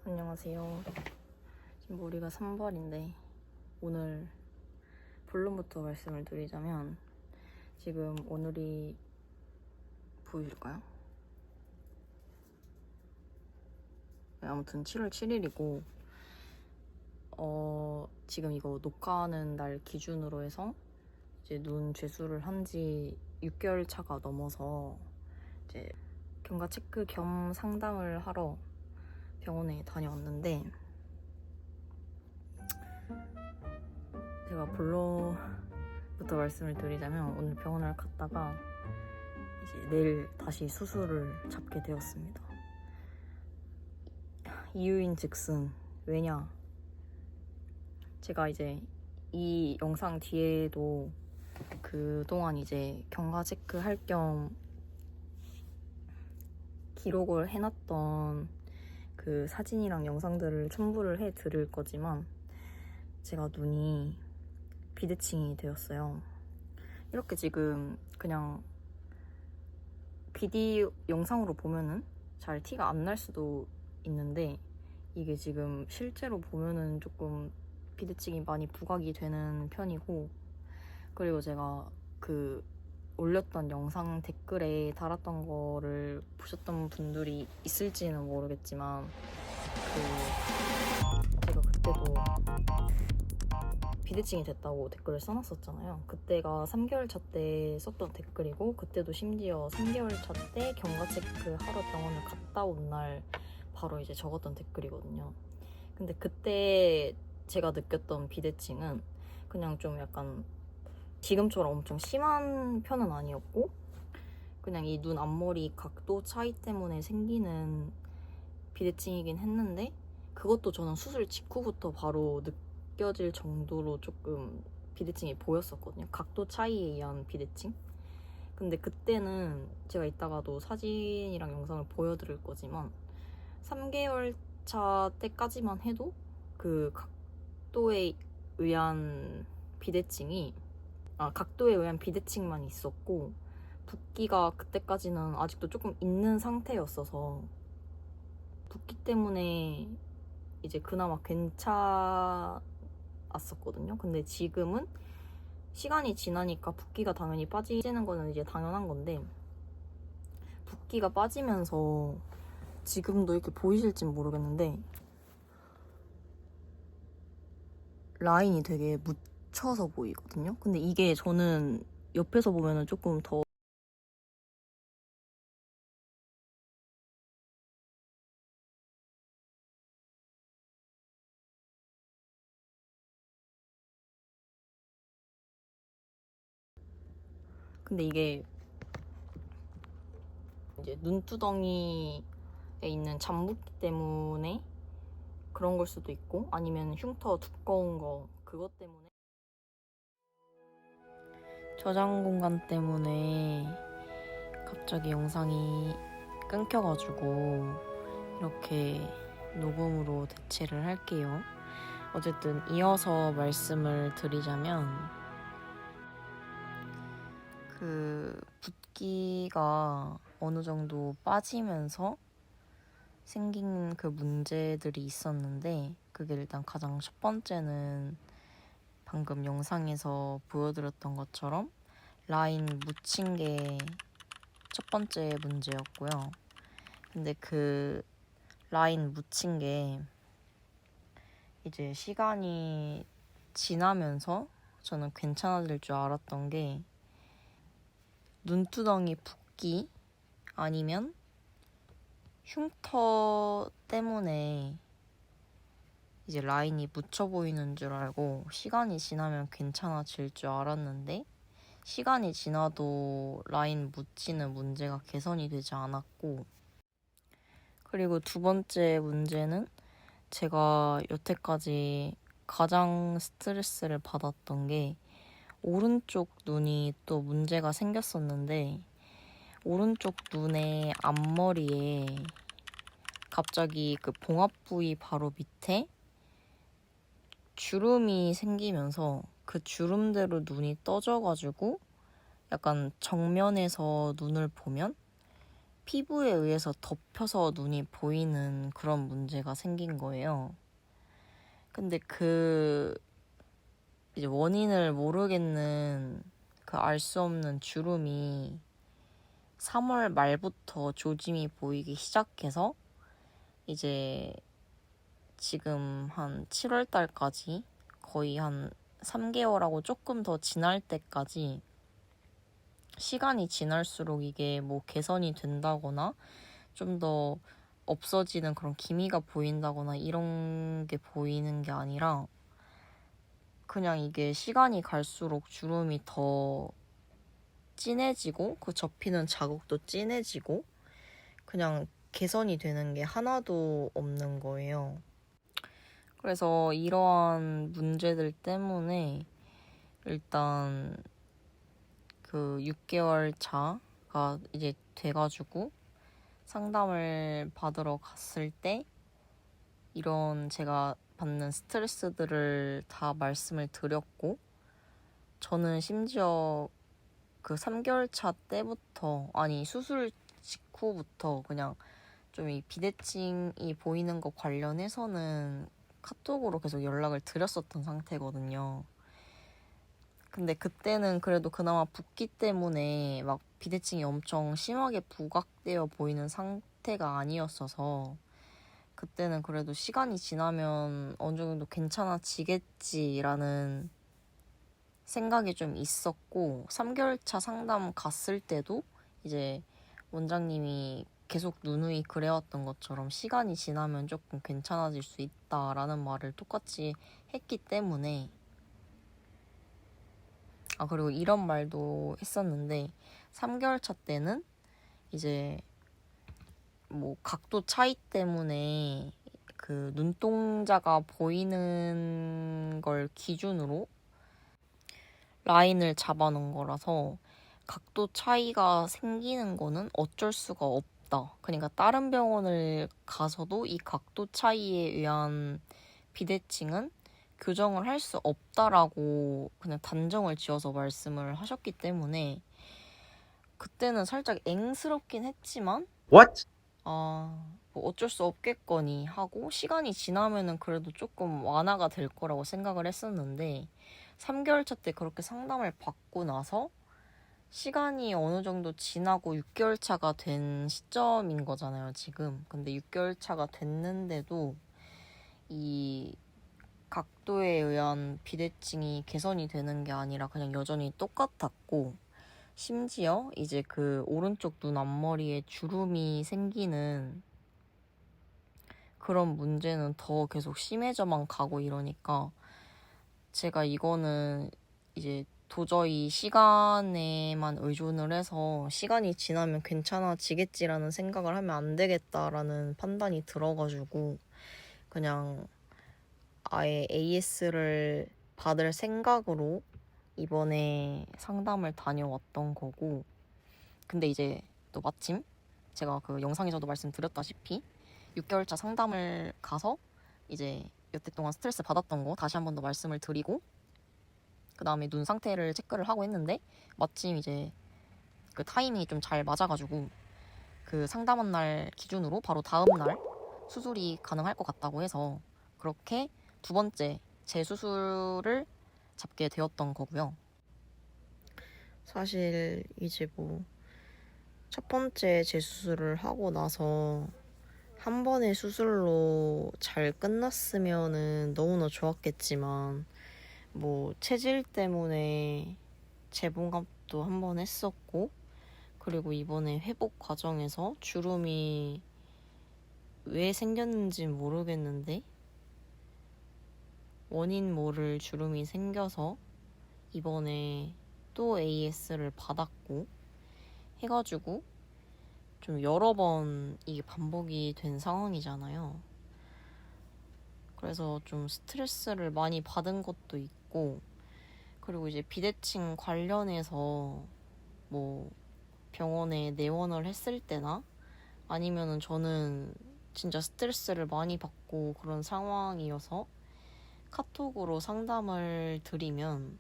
안녕하세요. 지금 머리가 산발인데 오늘 본론부터 말씀을 드리자면 지금 오늘이 보여줄까요? 네, 아무튼 7월 7일이고 지금 이거 녹화하는 날 기준으로 해서 이제 눈 재수를 한 지 6개월 차가 넘어서 이제 경과 체크 겸 상담을 하러 병원에 다녀왔는데 제가 본론부터 말씀을 드리자면 오늘 병원을 갔다가 이제 내일 다시 수술을 잡게 되었습니다. 이유인 즉슨 왜냐? 제가 이제 이 영상 뒤에도 그동안 이제 경과 체크 할 겸 기록을 해놨던 그 사진이랑 영상들을 첨부를 해 드릴 거지만 제가 눈이 비대칭이 되었어요. 이렇게 지금 그냥 비디오 영상으로 보면은 잘 티가 안 날 수도 있는데 이게 지금 실제로 보면은 조금 비대칭이 많이 부각이 되는 편이고, 그리고 제가 그 올렸던 영상 댓글에 달았던 거를 보셨던 분들이 있을지는 모르겠지만 제가 그때도 비대칭이 됐다고 댓글을 써놨었잖아요. 그때가 3개월 차 때 썼던 댓글이고, 그때도 심지어 3개월 차 때 경과 체크 하러 병원을 갔다 온 날 바로 이제 적었던 댓글이거든요. 근데 그때 제가 느꼈던 비대칭은 그냥 좀 약간 지금처럼 엄청 심한 편은 아니었고, 그냥 이 눈 앞머리 각도 차이 때문에 생기는 비대칭이긴 했는데, 그것도 저는 수술 직후부터 바로 느껴질 정도로 조금 비대칭이 보였었거든요. 각도 차이에 의한 비대칭. 근데 그때는 제가 이따가도 사진이랑 영상을 보여드릴 거지만 3개월 차 때까지만 해도 그 각도에 의한 비대칭만 있었고, 붓기가 그때까지는 아직도 조금 있는 상태였어서 붓기 때문에 이제 그나마 괜찮았었거든요. 근데 지금은 시간이 지나니까 붓기가 당연히 빠지는 거는 이제 당연한 건데, 붓기가 빠지면서 지금도 이렇게 보이실진 모르겠는데 라인이 되게 묻혀서 보이거든요. 근데 이게 저는 옆에서 보면은 조금 더 근데 이게 이제 눈두덩이에 있는 잠붓기 때문에 그런 걸 수도 있고, 아니면 흉터 두꺼운 거 그것 때문에, 저장 공간 때문에 갑자기 영상이 끊겨가지고 이렇게 녹음으로 대체를 할게요. 어쨌든 이어서 말씀을 드리자면 그 붓기가 어느 정도 빠지면서 생긴 그 문제들이 있었는데, 그게 일단 가장 첫 번째는 방금 영상에서 보여드렸던 것처럼 라인 묻힌 게 첫 번째 문제였고요. 근데 그 라인 묻힌 게 이제 시간이 지나면서 저는 괜찮아질 줄 알았던 게, 눈두덩이 붓기 아니면 흉터 때문에 이제 라인이 묻혀 보이는 줄 알고 시간이 지나면 괜찮아질 줄 알았는데, 시간이 지나도 라인 묻히는 문제가 개선이 되지 않았고, 그리고 두 번째 문제는 제가 여태까지 가장 스트레스를 받았던 게 오른쪽 눈이 또 문제가 생겼었는데, 오른쪽 눈의 앞머리에 갑자기 그 봉합 부위 바로 밑에 주름이 생기면서 그 주름대로 눈이 떠져가지고 약간 정면에서 눈을 보면 피부에 의해서 덮여서 눈이 보이는 그런 문제가 생긴 거예요. 근데 이제 원인을 모르겠는 알 수 없는 주름이 3월 말부터 조짐이 보이기 시작해서 이제 지금 한 7월 달까지 거의 한 3개월하고 조금 더 지날 때까지 시간이 지날수록 이게 뭐 개선이 된다거나 좀 더 없어지는 그런 기미가 보인다거나 이런 게 보이는 게 아니라 그냥 이게 시간이 갈수록 주름이 더 진해지고 그 접히는 자국도 진해지고 그냥 개선이 되는 게 하나도 없는 거예요. 그래서 이러한 문제들 때문에 일단 그 6개월 차가 이제 돼가지고 상담을 받으러 갔을 때 이런 제가 받는 스트레스들을 다 말씀을 드렸고 저는 심지어 그 3개월 차 때부터 수술 직후부터 그냥 좀 이 비대칭이 보이는 거 관련해서는 카톡으로 계속 연락을 드렸었던 상태거든요. 근데 그때는 그래도 그나마 붓기 때문에 막 비대칭이 엄청 심하게 부각되어 보이는 상태가 아니었어서 그때는 그래도 시간이 지나면 어느 정도 괜찮아지겠지라는 생각이 좀 있었고 3개월 차 상담 갔을 때도 이제 원장님이 계속 누누이 그래왔던 것처럼 시간이 지나면 조금 괜찮아질 수 있다라는 말을 똑같이 했기 때문에 그리고 이런 말도 했었는데 3개월 차 때는 이제 뭐 각도 차이 때문에 그 눈동자가 보이는 걸 기준으로 라인을 잡아놓은 거라서 각도 차이가 생기는 거는 어쩔 수가 없다. 그러니까 다른 병원을 가서도 이 각도 차이에 의한 비대칭은 교정을 할 수 없다라고 그냥 단정을 지어서 말씀을 하셨기 때문에 그때는 살짝 앵스럽긴 했지만 What? 뭐 어쩔 수 없겠거니 하고 시간이 지나면은 그래도 조금 완화가 될 거라고 생각을 했었는데 3개월 차 때 그렇게 상담을 받고 나서 시간이 어느 정도 지나고 6개월 차가 된 시점인 거잖아요, 지금. 근데 6개월 차가 됐는데도 이 각도에 의한 비대칭이 개선이 되는 게 아니라 그냥 여전히 똑같았고 심지어 이제 그 오른쪽 눈 앞머리에 주름이 생기는 그런 문제는 더 계속 심해져만 가고 이러니까 제가 이거는 이제 도저히 시간에만 의존을 해서 시간이 지나면 괜찮아지겠지라는 생각을 하면 안 되겠다라는 판단이 들어가지고 그냥 아예 AS를 받을 생각으로 이번에 상담을 다녀왔던 거고 근데 이제 또 마침 제가 그 영상에서도 말씀드렸다시피 6개월 차 상담을 가서 이제 여태 동안 스트레스 받았던 거 다시 한 번 더 말씀을 드리고 그 다음에 눈 상태를 체크를 하고 했는데 마침 이제 그 타이밍이 좀 잘 맞아가지고 그 상담한 날 기준으로 바로 다음 날 수술이 가능할 것 같다고 해서 그렇게 두 번째 재수술을 잡게 되었던 거고요. 사실 이제 뭐 첫 번째 재수술을 하고 나서 한 번의 수술로 잘 끝났으면은 너무나 좋았겠지만 뭐 체질 때문에 재봉갑도 한 번 했었고 그리고 이번에 회복 과정에서 주름이 왜 생겼는지 모르겠는데 원인 모를 주름이 생겨서 이번에 또 AS를 받았고 해가지고 좀 여러 번 이게 반복이 된 상황이잖아요. 그래서 좀 스트레스를 많이 받은 것도 있고 그리고 이제 비대칭 관련해서 뭐 병원에 내원을 했을 때나 아니면은 저는 진짜 스트레스를 많이 받고 그런 상황이어서 카톡으로 상담을 드리면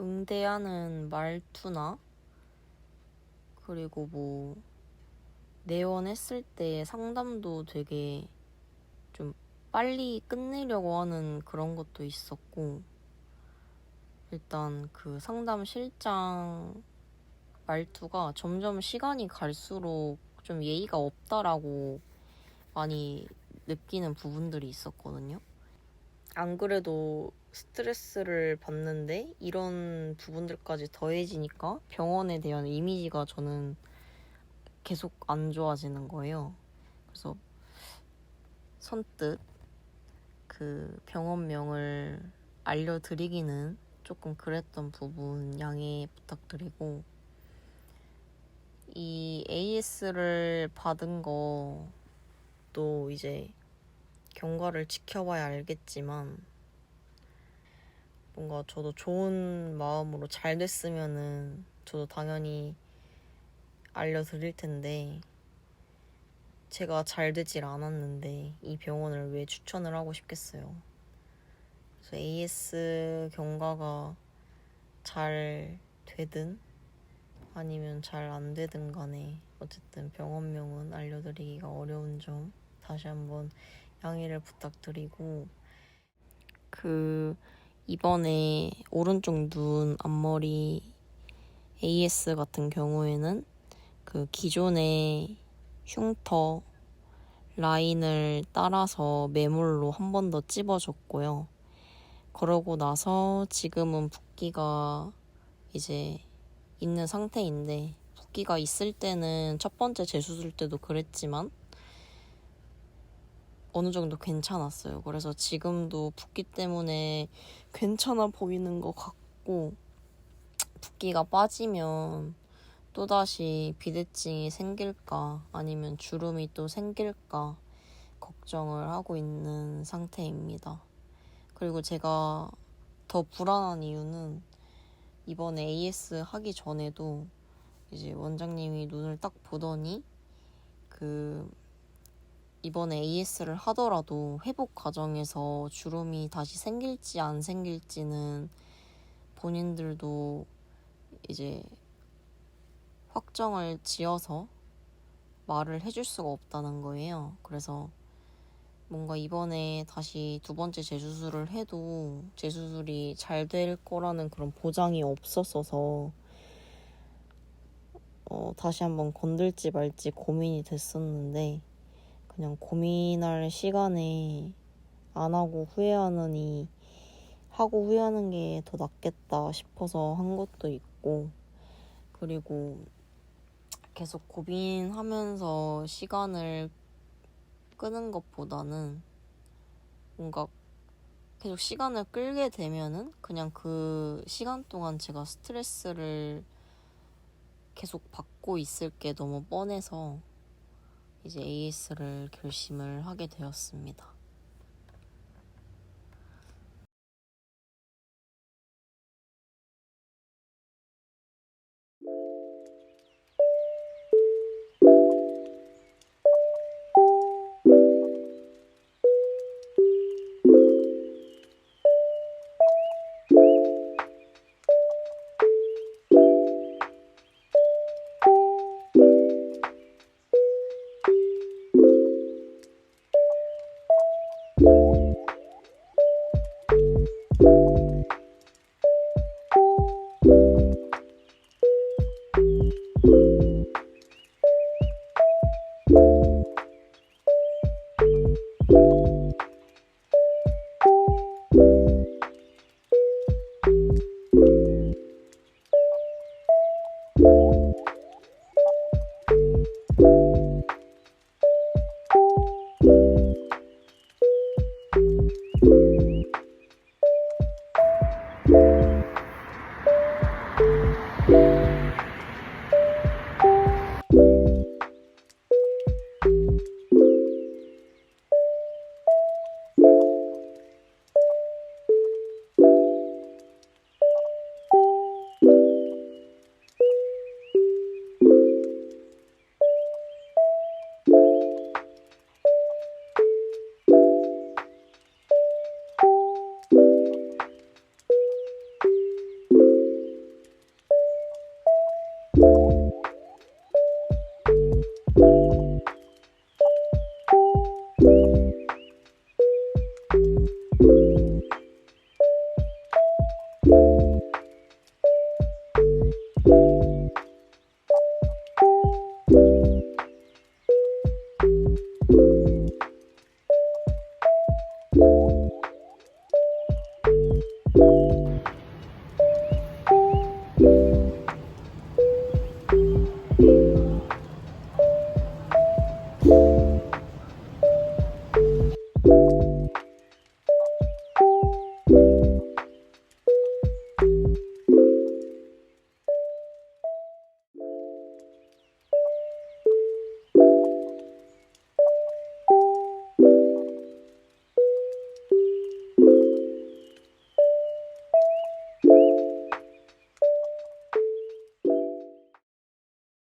응대하는 말투나 그리고 뭐 내원했을 때 상담도 되게 좀 빨리 끝내려고 하는 그런 것도 있었고, 일단 그 상담 실장 말투가 점점 시간이 갈수록 좀 예의가 없다라고 많이 느끼는 부분들이 있었거든요. 안 그래도 스트레스를 받는데 이런 부분들까지 더해지니까 병원에 대한 이미지가 저는 계속 안 좋아지는 거예요. 그래서 선뜻 그 병원명을 알려드리기는 조금 그랬던 부분 양해 부탁드리고, 이 AS를 받은 것도 이제 경과를 지켜봐야 알겠지만, 뭔가 저도 좋은 마음으로 잘 됐으면은 저도 당연히 알려드릴 텐데, 제가 잘 되질 않았는데 이 병원을 왜 추천을 하고 싶겠어요. 그래서 AS 경과가 잘 되든 아니면 잘 안 되든 간에 어쨌든 병원명은 알려드리기가 어려운 점 다시 한번 양해를 부탁드리고, 이번에 오른쪽 눈 앞머리 AS 같은 경우에는 그 기존의 흉터 라인을 따라서 매몰로 한 번 더 찝어줬고요. 그러고 나서 지금은 붓기가 이제 있는 상태인데, 붓기가 있을 때는 첫 번째 재수술 때도 그랬지만 어느 정도 괜찮았어요. 그래서 지금도 붓기 때문에 괜찮아 보이는 것 같고, 붓기가 빠지면 또다시 비대증이 생길까 아니면 주름이 또 생길까 걱정을 하고 있는 상태입니다. 그리고 제가 더 불안한 이유는 이번에 AS 하기 전에도 이제 원장님이 눈을 딱 보더니 이번에 AS를 하더라도 회복 과정에서 주름이 다시 생길지 안 생길지는 본인들도 이제 확정을 지어서 말을 해줄 수가 없다는 거예요. 그래서 뭔가 이번에 다시 두 번째 재수술을 해도 재수술이 잘 될 거라는 그런 보장이 없었어서 다시 한번 건들지 말지 고민이 됐었는데, 그냥 고민할 시간에 안 하고 후회하느니 하고 후회하는 게 더 낫겠다 싶어서 한 것도 있고, 그리고 계속 고민하면서 시간을 끄는 것보다는 뭔가 계속 시간을 끌게 되면은 그냥 그 시간 동안 제가 스트레스를 계속 받고 있을 게 너무 뻔해서 이제 AS를 결심을 하게 되었습니다.